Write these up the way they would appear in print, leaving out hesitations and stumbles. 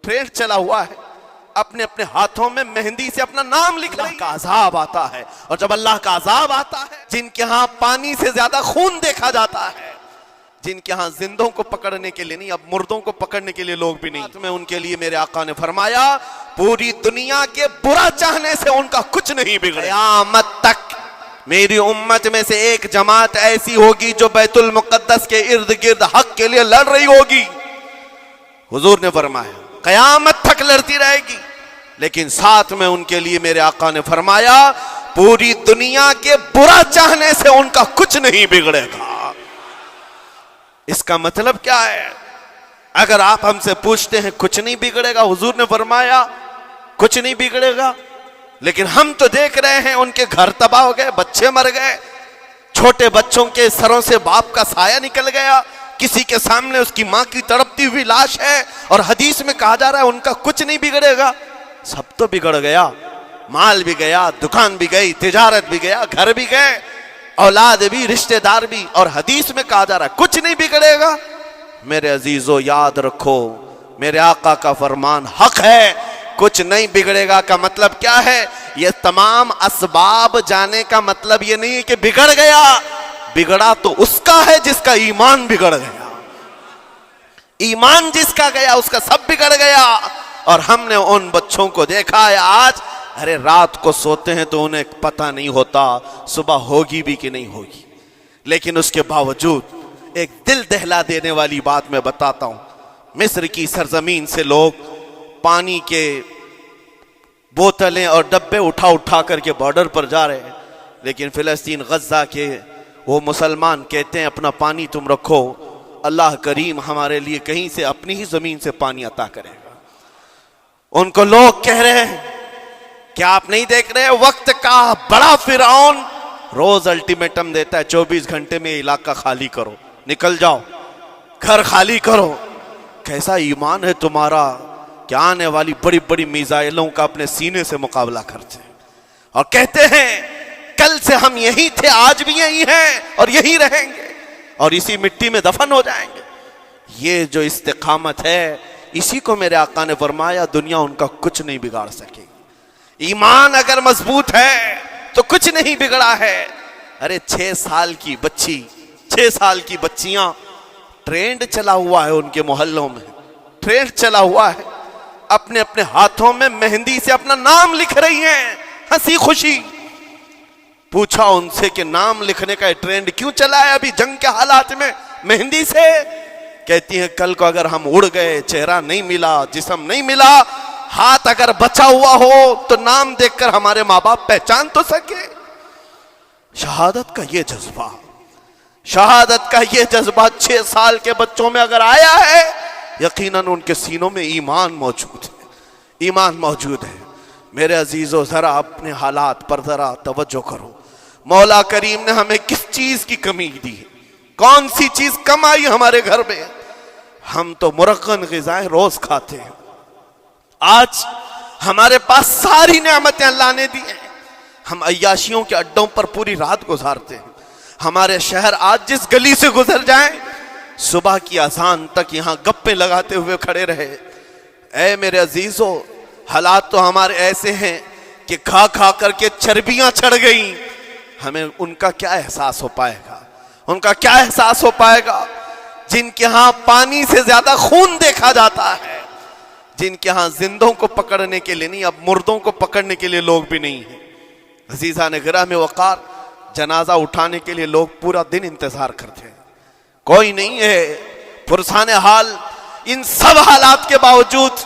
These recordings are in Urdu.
ٹرین چلا ہوا ہے، اپنے اپنے ہاتھوں میں مہندی سے اپنا نام لکھ رہے ہیں۔ اللہ کا عذاب آتا ہے، اور جب اللہ کا عذاب آتا ہے، جن کے ہاں پانی سے زیادہ خون دیکھا جاتا ہے، جن کے ہاں زندوں کو پکڑنے کے لیے نہیں، اب مردوں کو پکڑنے کے لیے لوگ بھی نہیں، میں ان کے لیے میرے آقا نے فرمایا پوری دنیا کے برا چاہنے سے ان کا کچھ نہیں بگڑے، قیامت تک میری امت میں سے ایک جماعت ایسی ہوگی جو بیت المقدس کے ارد گرد حق کے لیے لڑ رہی ہوگی۔ حضور نے فرمایا قیامت تک لڑتی رہے گی، لیکن ساتھ میں ان کے لیے میرے آقا نے فرمایا پوری دنیا کے برا چاہنے سے ان کا کچھ نہیں بگڑے گا۔ اس کا مطلب کیا ہے؟ اگر آپ ہم سے پوچھتے ہیں کچھ نہیں بگڑے گا، حضور نے فرمایا کچھ نہیں بگڑے گا، لیکن ہم تو دیکھ رہے ہیں ان کے گھر تباہ ہو گئے، بچے مر گئے، چھوٹے بچوں کے سروں سے باپ کا سایہ نکل گیا، کسی کے سامنے اس کی ماں کی تڑپتی ہوئی لاش ہے، اور حدیث میں کہا جا رہا ہے ان کا کچھ نہیں بگڑے گا۔ سب تو بگڑ گیا، مال بھی گیا، دکان بھی گئی، تجارت بھی گیا، گھر بھی گئے، اولاد بھی، رشتہ دار بھی، اور حدیث میں کہا جا رہا ہے کچھ نہیں بگڑے گا۔ میرے عزیزو یاد رکھو، میرے آقا کا فرمان حق ہے، کچھ نہیں بگڑے گا کا مطلب کیا ہے؟ یہ تمام اسباب جانے کا مطلب یہ نہیں کہ بگڑ گیا، بگڑا تو اس کا ہے جس کا ایمان بگڑ گیا، ایمان جس کا گیا اس کا سب بگڑ گیا۔ اور ہم نے ان بچوں کو دیکھا ہے آج، ارے رات کو سوتے ہیں تو انہیں پتہ نہیں ہوتا صبح ہوگی بھی کہ نہیں ہوگی، لیکن اس کے باوجود ایک دل دہلا دینے والی بات میں بتاتا ہوں، مصر کی سرزمین سے لوگ پانی کے بوتلیں اور ڈبے اٹھا اٹھا کر کے بارڈر پر جا رہے ہیں، لیکن فلسطین غزہ کے وہ مسلمان کہتے ہیں اپنا پانی تم رکھو، اللہ کریم ہمارے لیے کہیں سے اپنی ہی زمین سے پانی عطا کرے گا۔ ان کو لوگ کہہ رہے ہیں کیا آپ نہیں دیکھ رہے وقت کا بڑا فرعون روز الٹیمیٹم دیتا ہے 24 گھنٹے میں علاقہ خالی کرو، نکل جاؤ، گھر خالی کرو۔ کیسا ایمان ہے تمہارا کہ آنے والی بڑی بڑی میزائلوں کا اپنے سینے سے مقابلہ کرتے ہیں، اور کہتے ہیں کل سے ہم یہی تھے، آج بھی یہی ہیں اور یہی رہیں گے اور اسی مٹی میں دفن ہو جائیں گے۔ یہ جو استقامت ہے، اسی کو میرے آقا نے فرمایا دنیا ان کا کچھ نہیں بگاڑ سکے گی۔ ایمان اگر مضبوط ہے تو کچھ نہیں بگڑا ہے۔ ارے 6 سال کی بچی، 6 سال کی بچیاں، ٹرینڈ چلا ہوا ہے ان کے محلوں میں، ٹرینڈ چلا ہوا ہے، اپنے اپنے ہاتھوں میں مہندی سے اپنا نام لکھ رہی ہیں ہنسی خوشی۔ پوچھا ان سے کہ نام لکھنے کا ٹرینڈ کیوں چلا ہے ابھی جنگ کے حالات میں مہندی سے؟ کہتی ہیں کل کو اگر ہم اڑ گئے، چہرہ نہیں ملا، جسم نہیں ملا، ہاتھ اگر بچا ہوا ہو تو نام دیکھ کر ہمارے ماں باپ پہچان تو سکے۔ شہادت کا یہ جذبہ، شہادت کا یہ جذبہ 6 سال کے بچوں میں اگر آیا ہے، یقیناً ان کے سینوں میں ایمان موجود ہے، ایمان موجود ہے۔ میرے عزیزو ذرا اپنے حالات پر ذرا توجہ کرو، مولا کریم نے ہمیں کس چیز کی کمی دی ہے؟ کون سی چیز کم آئی ہمارے گھر میں؟ ہم تو مرغن غذائیں روز کھاتے ہیں، آج ہمارے پاس ساری نعمتیں اللہ نے دی ہیں، ہم عیاشیوں کے اڈوں پر پوری رات گزارتے ہیں۔ ہمارے شہر آج جس گلی سے گزر جائیں، صبح کی اذان تک یہاں گپے لگاتے ہوئے کھڑے رہے۔ اے میرے عزیزو، حالات تو ہمارے ایسے ہیں کہ کھا کھا کر کے چربیاں چڑھ گئیں، ہمیں ان کا کیا احساس ہو پائے گا؟ ان کا کیا احساس ہو پائے گا جن کے ہاں پانی سے زیادہ خون دیکھا جاتا ہے، جن کے ہاں زندوں کو پکڑنے کے لیے نہیں، اب مردوں کو پکڑنے کے لیے لوگ بھی نہیں ہیں۔ عزیزان گرامی وقار، جنازہ اٹھانے کے لیے لوگ پورا دن انتظار کرتے ہیں، کوئی نہیں ہے پرسان حال۔ ان سب حالات کے باوجود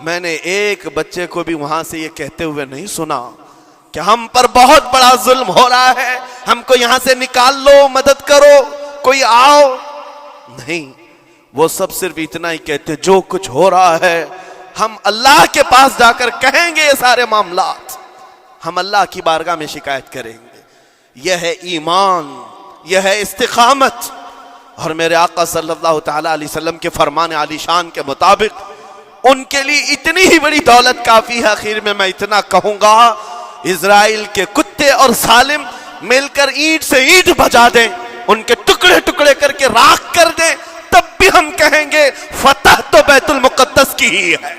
میں نے ایک بچے کو بھی وہاں سے یہ کہتے ہوئے نہیں سنا کہ ہم پر بہت بڑا ظلم ہو رہا ہے، ہم کو یہاں سے نکال لو، مدد کرو، کوئی آؤ، نہیں۔ وہ سب صرف اتنا ہی کہتے جو کچھ ہو رہا ہے ہم اللہ کے پاس جا کر کہیں گے، یہ سارے معاملات ہم اللہ کی بارگاہ میں شکایت کریں گے۔ یہ ہے ایمان، یہ ہے استقامت۔ اور میرے آقا صلی اللہ تعالیٰ علیہ وسلم کے فرمان عالی شان کے مطابق ان کے لیے اتنی ہی بڑی دولت کافی ہے۔ آخر میں اتنا کہوں گا، اسرائیل کے کتے اور سالم مل کر اینٹ سے اینٹ بجا دیں، ان کے ٹکڑے ٹکڑے کر کے راکھ کر دیں، تب بھی ہم کہیں گے فتح تو بیت المقدس کی ہی ہے،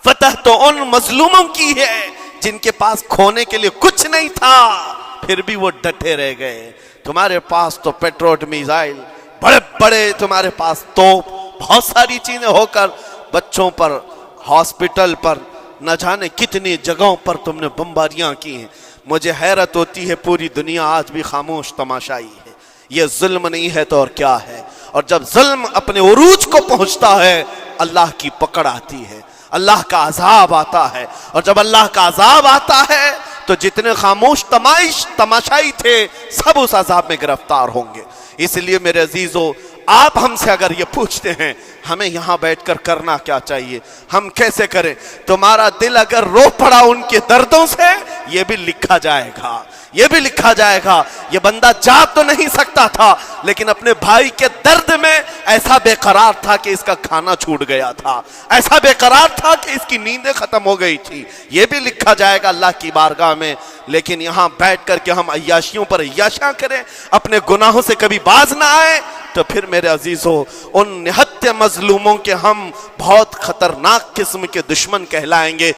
فتح تو ان مظلوموں کی ہے جن کے پاس کھونے کے لیے کچھ نہیں تھا، پھر بھی وہ ڈٹے رہ گئے۔ تمہارے پاس تو پیٹروٹ میزائل، بڑے بڑے تمہارے پاس توپ، بہت ساری چیزیں ہو کر بچوں پر، ہاسپٹل پر، نہ جانے کتنی جگہوں پر تم نے بمباریاں کی ہیں۔ مجھے حیرت ہوتی ہے پوری دنیا آج بھی خاموش تماشائی ہے۔ یہ ظلم نہیں ہے تو اور کیا ہے؟ اور جب ظلم اپنے عروج کو پہنچتا ہے اللہ کی پکڑ آتی ہے، اللہ کا عذاب آتا ہے، اور جب اللہ کا عذاب آتا ہے تو جتنے خاموش تماشائی تھے سب اس عذاب میں گرفتار ہوں گے۔ اس لیے میرے عزیزو، آپ ہم سے اگر یہ پوچھتے ہیں ہمیں یہاں بیٹھ کر کرنا کیا چاہیے، ہم کیسے کریں؟ تمہارا دل اگر رو پڑا ان کے دردوں سے، یہ بھی لکھا جائے گا، یہ بھی لکھا جائے گا۔ یہ بندہ جا تو نہیں سکتا تھا لیکن اپنے بھائی کے درد میں ایسا بے قرار تھا کہ اس کا کھانا چھوٹ گیا تھا، ایسا بے قرار تھا کہ اس کی نیندیں ختم ہو گئی تھی، یہ بھی لکھا جائے گا اللہ کی بارگاہ میں۔ لیکن یہاں بیٹھ کر کے ہم عیاشیوں پر عیاشیاں کریں، اپنے گناہوں سے کبھی باز نہ آئے، تو پھر میرے عزیزو ان نہت مظلوموں کے ہم بہت خطرناک قسم کے دشمن کہلائیں گے۔